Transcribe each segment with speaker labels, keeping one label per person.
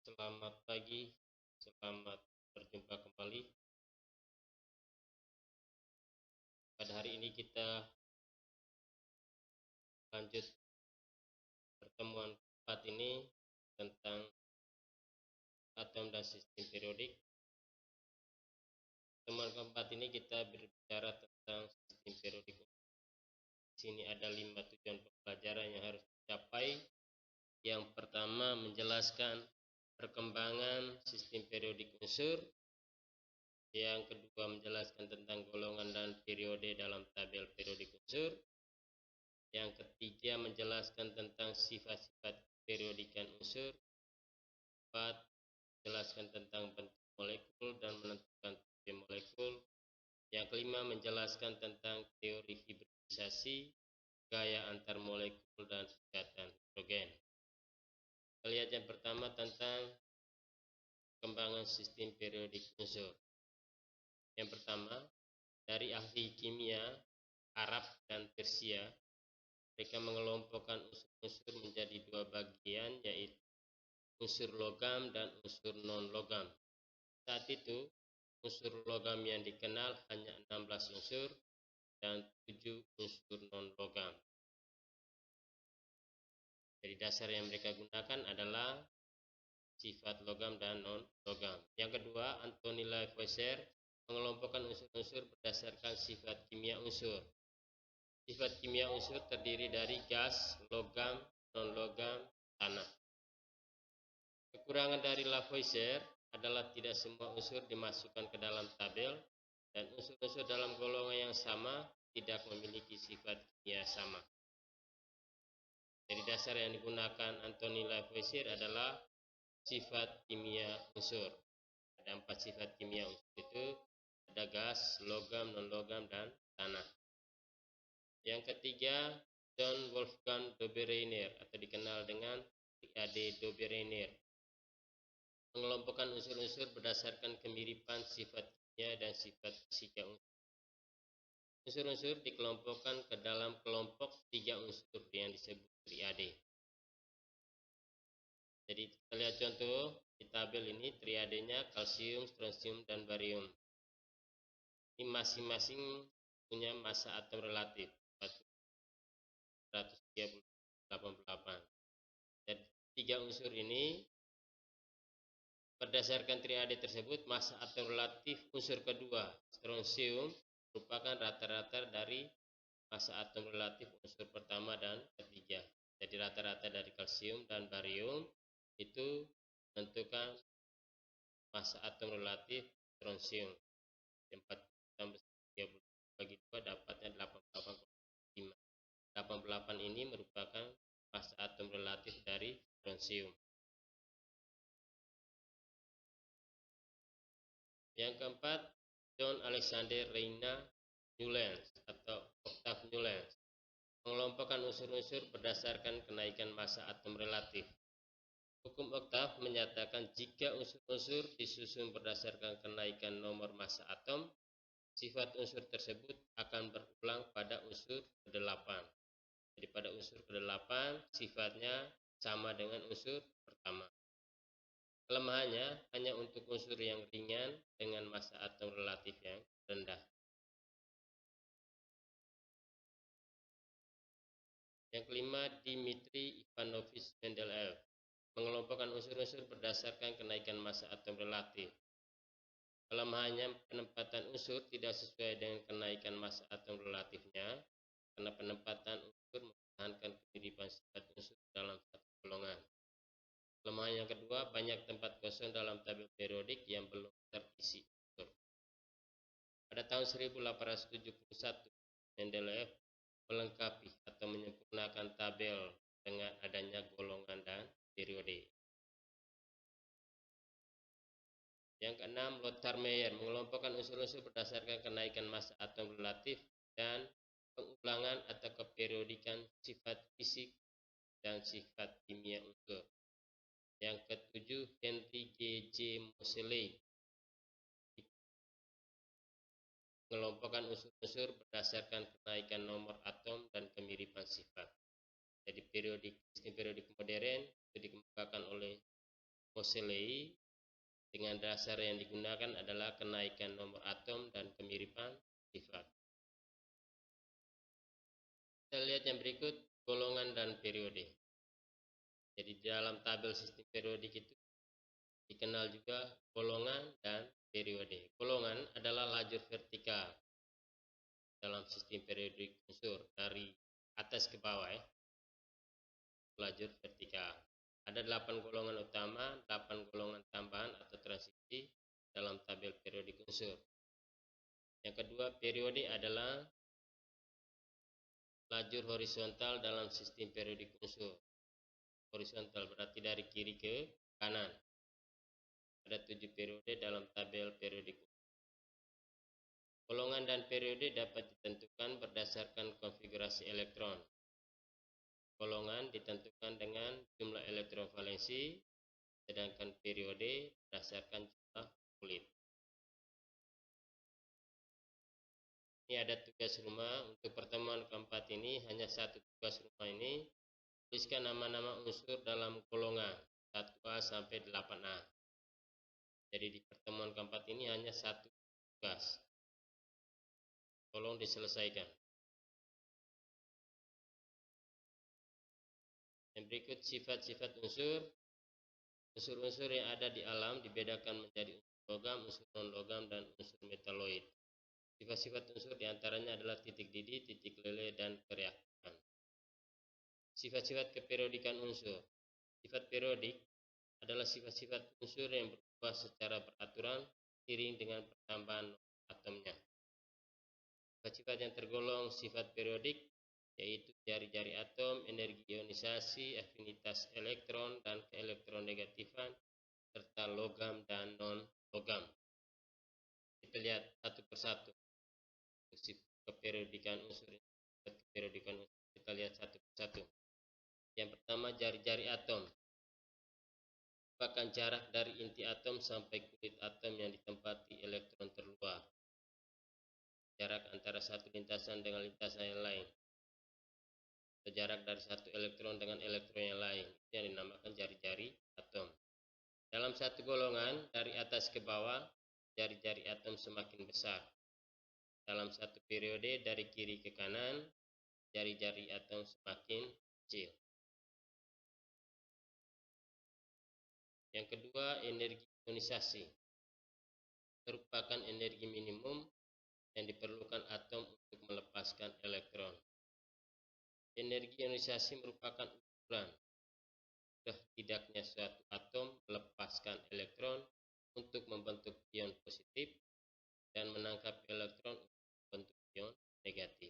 Speaker 1: Selamat pagi, selamat berjumpa kembali. Pada hari ini kita lanjut pertemuan keempat ini tentang atom dan sistem periodik. Pertemuan keempat ini kita berbicara tentang sistem periodik. Di sini ada 5 tujuan pembelajaran yang harus dicapai. Yang pertama, menjelaskan perkembangan sistem periodik unsur. Yang kedua, menjelaskan tentang golongan dan periode dalam tabel periodik unsur. Yang ketiga, menjelaskan tentang sifat-sifat periodikan unsur. 4. Menjelaskan tentang bentuk molekul dan menentukan tipe molekul. Yang kelima, menjelaskan tentang teori hibridisasi, gaya antar molekul dan ikatan hidrogen. Kita lihat yang pertama tentang perkembangan sistem periodik unsur. Yang pertama, dari ahli kimia Arab dan Persia, mereka mengelompokkan unsur-unsur menjadi dua bagian, yaitu unsur logam dan unsur non-logam. Saat itu, unsur logam yang dikenal hanya 16 unsur dan 7 unsur non-logam. Jadi dasar yang mereka gunakan adalah sifat logam dan non-logam. Yang kedua, Anthony Lavoisier mengelompokkan unsur-unsur berdasarkan sifat kimia unsur. Sifat kimia unsur terdiri dari gas, logam, non-logam, tanah. Kekurangan dari Lavoisier adalah tidak semua unsur dimasukkan ke dalam tabel dan unsur-unsur dalam golongan yang sama tidak memiliki sifat kimia sama. Jadi dasar yang digunakan Anthony Lavoisier adalah sifat kimia unsur. Ada 4 sifat kimia unsur itu, ada gas, logam, non-logam, dan tanah. Yang ketiga, John Wolfgang Dobereiner atau dikenal dengan triade Dobereiner, mengelompokkan unsur-unsur berdasarkan kemiripan sifat kimia dan sifat fisika unsur. Unsur-unsur dikelompokkan ke dalam kelompok 3 unsur yang disebut triade. Jadi kita lihat contoh di tabel ini, triadenya kalsium, strontium, dan barium. Ini masing-masing punya massa atom relatif 138. Dan 3 unsur ini berdasarkan triade tersebut, massa atom relatif unsur kedua, strontium, merupakan rata-rata dari massa atom relatif unsur pertama dan ketiga. Jadi rata-rata dari kalsium dan barium itu menentukan massa atom relatif strontium. 4 bagi 2 dapatnya 88,5. 88 ini merupakan massa atom relatif dari strontium. Yang keempat, John Alexander Reina Newlands atau Octave Newlands mengelompokkan unsur-unsur berdasarkan kenaikan massa atom relatif. Hukum Octave menyatakan jika unsur-unsur disusun berdasarkan kenaikan nomor massa atom, sifat unsur tersebut akan berulang pada unsur ke-8. Jadi pada unsur ke-8 sifatnya sama dengan unsur pertama. Kelemahannya hanya untuk unsur yang ringan dengan massa atom relatif yang rendah. Yang kelima, Dmitri Ivanovich Mendeleev mengelompokkan unsur-unsur berdasarkan kenaikan massa atom relatif. Kelemahannya, penempatan unsur tidak sesuai dengan kenaikan massa atom relatifnya, karena penempatan unsur mempertahankan kemiripan sifat unsur dalam satu golongan. Kelemahan yang kedua, banyak tempat kosong dalam tabel periodik yang belum terisi unsur. Pada tahun 1871, Mendeleev melengkapi atau menyempurnakan tabel dengan adanya golongan dan periode. Yang keenam, Lothar Meyer mengelompokkan unsur-unsur berdasarkan kenaikan massa atom relatif dan pengulangan atau keperiodikan sifat fisik dan sifat kimia unsur. Yang ketujuh, Henry G. J. Moseley mengelompokkan unsur-unsur berdasarkan kenaikan nomor atom dan kemiripan sifat. Jadi sistem periodik modern itu dikemukakan oleh Moseley dengan dasar yang digunakan adalah kenaikan nomor atom dan kemiripan sifat. Kita lihat yang berikut, golongan dan periode. Jadi dalam tabel sistem periodik itu dikenal juga golongan dan periode. Golongan adalah lajur vertikal dalam sistem periodik unsur dari atas ke bawah ya. Lajur vertikal. Ada 8 golongan utama, 8 golongan tambahan atau transisi dalam tabel periodik unsur. Yang kedua, periode adalah lajur horizontal dalam sistem periodik unsur. Horizontal berarti dari kiri ke kanan. Ada 7 periode dalam tabel periodik. Golongan dan periode dapat ditentukan berdasarkan konfigurasi elektron. Golongan ditentukan dengan jumlah elektron valensi, sedangkan periode berdasarkan jumlah kulit. Ini ada tugas rumah untuk pertemuan keempat ini, hanya satu tugas rumah ini. Tuliskan nama-nama unsur dalam golongan 1A sampai 8A. Jadi di pertemuan keempat ini hanya satu tugas. Tolong diselesaikan. Yang berikut sifat-sifat unsur. Unsur-unsur yang ada di alam dibedakan menjadi unsur logam, unsur non-logam, dan unsur metaloid. Sifat-sifat unsur diantaranya adalah titik didih, titik lele, dan kereaktifan. Sifat-sifat keperiodikan unsur. Sifat periodik adalah sifat-sifat unsur yang berubah secara beraturan seiring dengan pertambahan atomnya. Sifat-sifat yang tergolong sifat periodik yaitu jari-jari atom, energi ionisasi, afinitas elektron, dan keelektronegatifan, serta logam dan non-logam. Kita lihat satu persatu. Keperiodikan unsur. Kita lihat satu persatu. Yang pertama, jari-jari atom. Merupakan jarak dari inti atom sampai kulit atom yang ditempati elektron terluar. Jarak antara satu lintasan dengan lintasan yang lain. Jarak dari satu elektron dengan elektron yang lain, yang dinamakan jari-jari atom. Dalam satu golongan dari atas ke bawah, jari-jari atom semakin besar. Dalam satu periode dari kiri ke kanan, jari-jari atom semakin kecil. Yang kedua, energi ionisasi. Merupakan energi minimum yang diperlukan atom untuk melepaskan elektron. Energi ionisasi merupakan ukuran tidaknya suatu atom melepaskan elektron untuk membentuk ion positif dan menangkap elektron untuk membentuk ion negatif.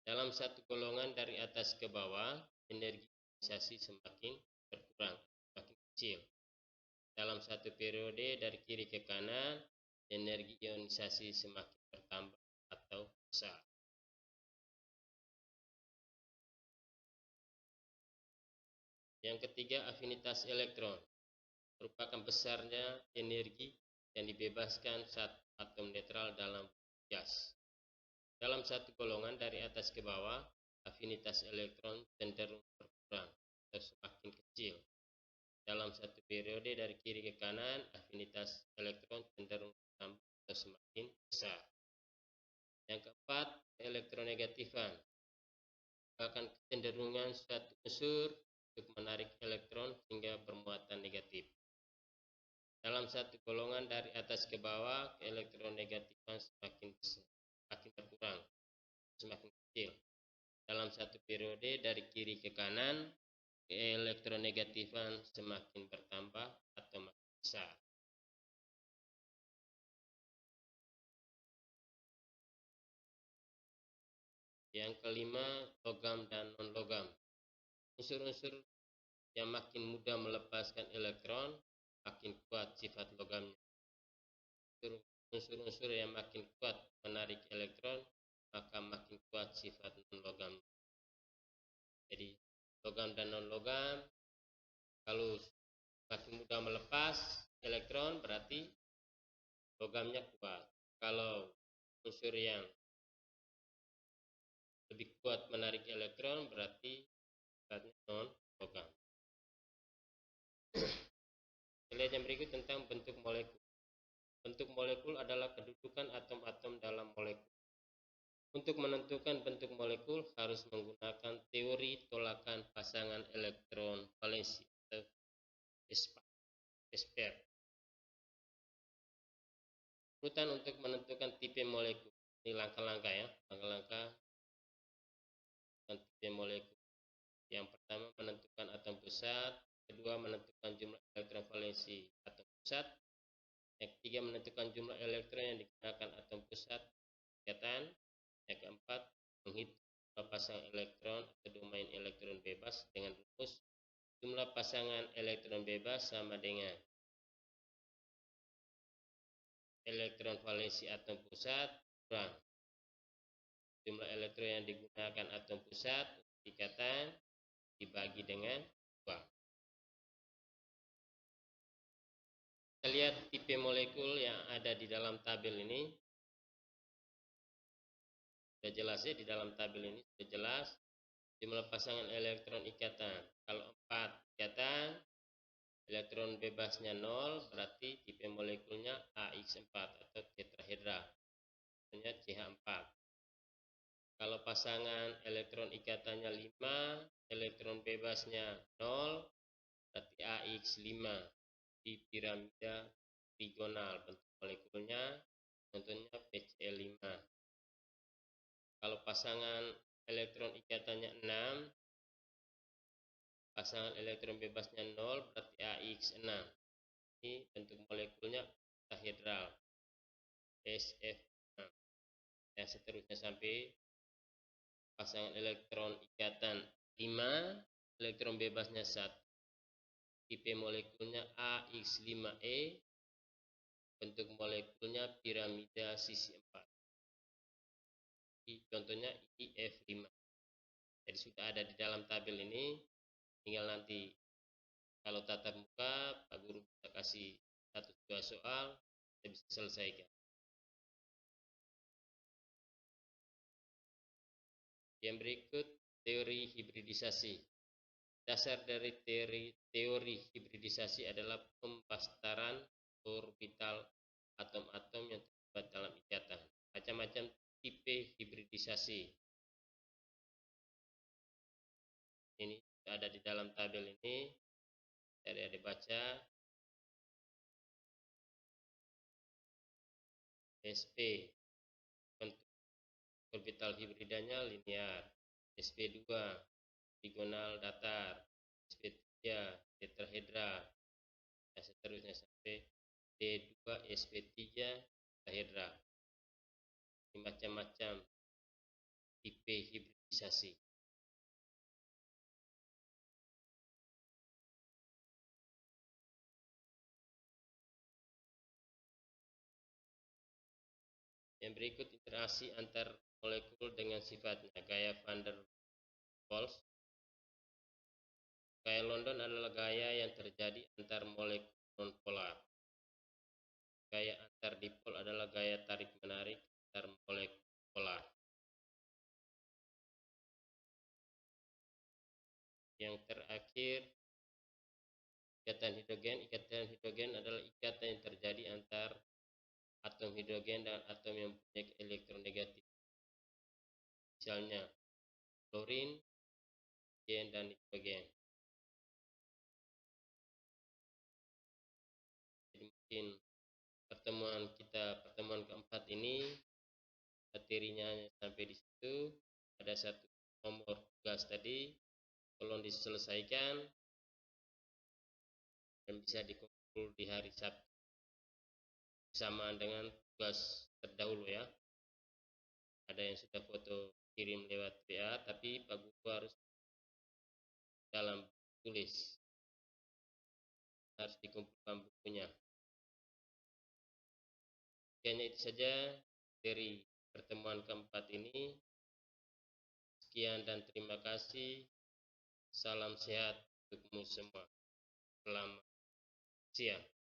Speaker 1: Dalam satu golongan dari atas ke bawah, energi ionisasi semakin berkurang, semakin kecil. Dalam satu periode dari kiri ke kanan, energi ionisasi semakin bertambah atau besar. Yang ketiga, afinitas elektron. Merupakan besarnya energi yang dibebaskan saat atom netral dalam gas. Dalam satu golongan dari atas ke bawah, afinitas elektron cenderung berkurang atau semakin kecil. Dalam satu periode dari kiri ke kanan, afinitas elektron cenderung bertambah atau semakin besar. Yang keempat, elektronegatifan. Merupakan kecenderungan suatu unsur untuk menarik elektron hingga bermuatan negatif. Dalam satu golongan dari atas ke bawah, keelektronegatifan semakin berkurang, semakin kecil. Dalam satu periode dari kiri ke kanan, keelektronegatifan semakin bertambah atau makin besar. Yang kelima, logam dan non-logam. Unsur-unsur yang makin mudah melepaskan elektron, makin kuat sifat logamnya. Unsur-unsur yang makin kuat menarik elektron, maka makin kuat sifat non-logam. Jadi logam dan non-logam, kalau makin mudah melepas elektron berarti logamnya kuat. Kalau unsur yang lebih kuat menarik elektron berarti sifatnya non-logam. lihat yang berikut tentang bentuk molekul. Bentuk molekul adalah kedudukan atom-atom dalam molekul. Untuk menentukan bentuk molekul harus menggunakan teori tolakan pasangan elektron valensi atau SPR. Urutan untuk menentukan tipe molekul. Ini langkah-langkah ya, langkah-langkah tipe molekul. Yang pertama menentukan atom pusat, kedua menentukan jumlah elektron valensi atom pusat, yang ketiga menentukan jumlah elektron yang digunakan atom pusat ikatan, yang keempat menghitung jumlah pasang elektron atau domain elektron bebas dengan rumus jumlah pasangan elektron bebas sama dengan elektron valensi atom pusat kurang jumlah elektron yang digunakan atom pusat ikatan dibagi dengan 2. Kita lihat tipe molekul yang ada di dalam tabel ini. Sudah jelas ya, di dalam tabel ini sudah jelas jumlah pasangan elektron ikatan. Kalau 4 ikatan, elektron bebasnya 0, berarti tipe molekulnya AX4 atau tetrahedra, artinya CH4. Kalau pasangan elektron ikatannya 5, elektron bebasnya 0, berarti AX5 di piramida trigonal. Bentuk molekulnya contohnya PCl5. Kalau pasangan elektron ikatannya 6, pasangan elektron bebasnya 0, berarti AX6. Ini bentuk molekulnya tetrahedral SF6. Dan seterusnya sampai pasangan elektron ikatan 5, elektron bebasnya 1. Tipe molekulnya AX5E, bentuk molekulnya piramida sisi 4. Contohnya IF5. Jadi sudah ada di dalam tabel ini, tinggal nanti kalau tatap muka Pak Guru bisa kasih 1-2 soal, kita bisa selesaikan. Yang berikut teori hibridisasi. Dasar dari teori hibridisasi adalah pembastaran orbital atom-atom yang terlibat dalam ikatan. Macam-macam tipe hibridisasi. Ini ada di dalam tabel ini. Ada dibaca. SP bentuk orbital hibridanya linear. SP2 trigonal datar, SP3 tetrahedra, dan seterusnya sampai D2 SP3 tetrahedra. Ini macam-macam tipe hibridisasi. Yang berikut interaksi antar molekul dengan sifatnya. Gaya van der Waals. Gaya London adalah gaya yang terjadi antar molekul nonpolar. Gaya antar dipol adalah gaya tarik-menarik antar molekul polar. Yang terakhir, ikatan hidrogen. Ikatan hidrogen adalah ikatan yang terjadi antar atom hidrogen dan atom yang punya elektron negatif. Misalnya klorin, oksigen, dan nitrogen. Jadi mungkin pertemuan keempat ini materinya sampai di situ. Ada satu nomor tugas tadi, tolong diselesaikan dan bisa dikumpul di hari Sabtu bersamaan dengan tugas terdahulu ya. Ada yang sudah foto kirim lewat WA, tapi Pak Guru harus dalam tulis, harus dikumpulkan bukunya. Sekian itu saja dari pertemuan keempat ini. Sekian dan terima kasih. Salam sehat untukmu semua. Selamat siang.